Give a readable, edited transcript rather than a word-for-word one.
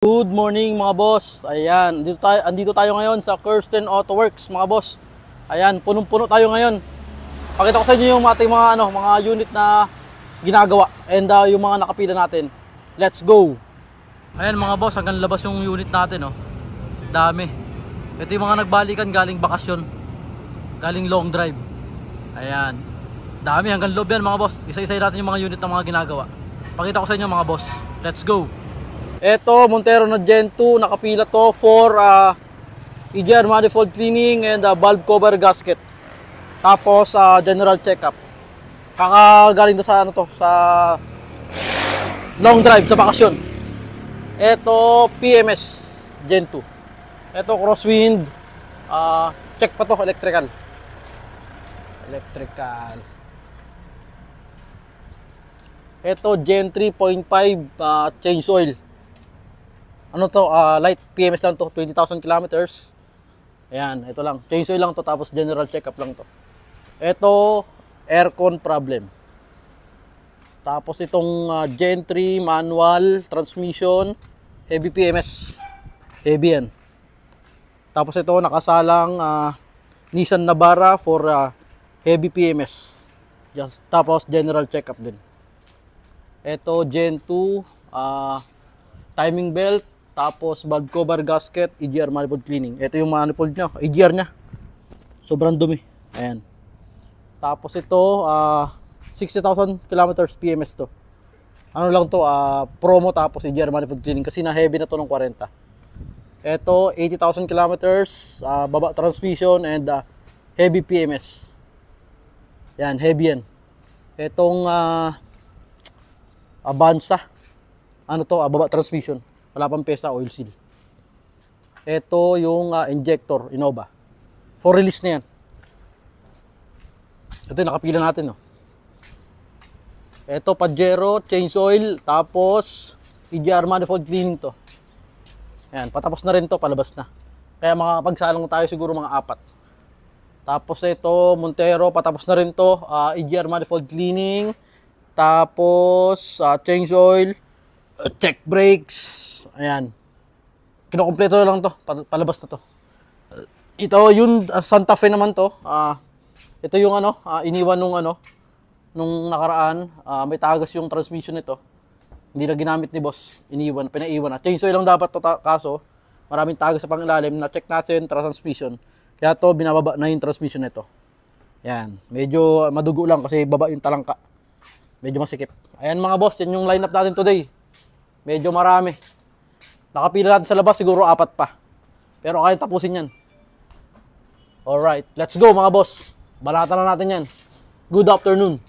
Good morning mga boss. Ayan, andito tayo ngayon sa Kirsten Auto Works mga boss. Ayan, punong-puno tayo ngayon. Pakita ko sa inyo yung ating mga unit na ginagawa and yung mga nakapila natin. Let's go. Ayan mga boss, hanggang labas yung unit natin, oh. Dami. Ito yung mga nagbalikan galing bakasyon, galing long drive. Ayan. Dami hanggang loob yan mga boss. Isa-isa natin yung mga unit na mga ginagawa. Pakita ko sa inyo mga boss. Let's go. Ito, Montero na Gen 2, nakapila to for EGR manifold cleaning and valve cover gasket. Tapos general check-up. Kakagaling to sa sa long drive, sa bakasyon. Ito, PMS Gen 2. Ito, crosswind. Check pa to, electrical. Ito, Gen 3.5 change oil. Ano to, light PMS lang to, 20,000 kilometers. Ayan, ito lang, change oil lang to, tapos general check-up lang to. Ito, aircon problem. Tapos itong Gen 3 manual transmission, heavy PMS, heavy yan. Tapos ito, nakasalang Nissan Navara for heavy PMS. Tapos general check-up din. Ito, Gen 2, timing belt, tapos valve cover gasket, EGR manifold cleaning. Ito yung manifold nya, EGR nya. Sobrang dumi. Ayan. Tapos ito, 60,000 kilometers PMS to. Ano lang to, promo tapos EGR manifold cleaning kasi na heavy na to ng 40. Ito, 80,000 kilometers, baba transmission and heavy PMS. Yan, heavy yan. Itong Avanza. Ano to, baba transmission. Wala pang pesa, oil seal. Ito yung injector, Innova. For release na yan. Ito yung nakapila natin, no. Ito, Pajero, change oil, tapos EGR manifold cleaning to. Ayan, patapos na rin to, palabas na. Kaya makakapagsalang tayo siguro mga 4. Tapos ito, Montero, patapos na rin to, EGR manifold cleaning, tapos change oil, check brakes. Ayan. Kinukumpleto lang to, palabas na to. Ito yung Santa Fe naman to. Ito yung iniwan nung nakaraan. May tagas yung transmission nito. Hindi na ginamit ni boss. Pinaiwan na. Change oil lang dapat to, kaso maraming tagas sa pangilalim. Na-check natin transmission. Kaya to binababa na yung transmission nito. Yan. Medyo madugo lang kasi baba yung talangka. Medyo masikip. Ayan mga boss, yan yung lineup natin today. Medyo marami. Nakapila natin sa labas, siguro 4 pa. Pero kaya tapusin yan. Alright, let's go mga boss. Balatan na natin yan. Good afternoon.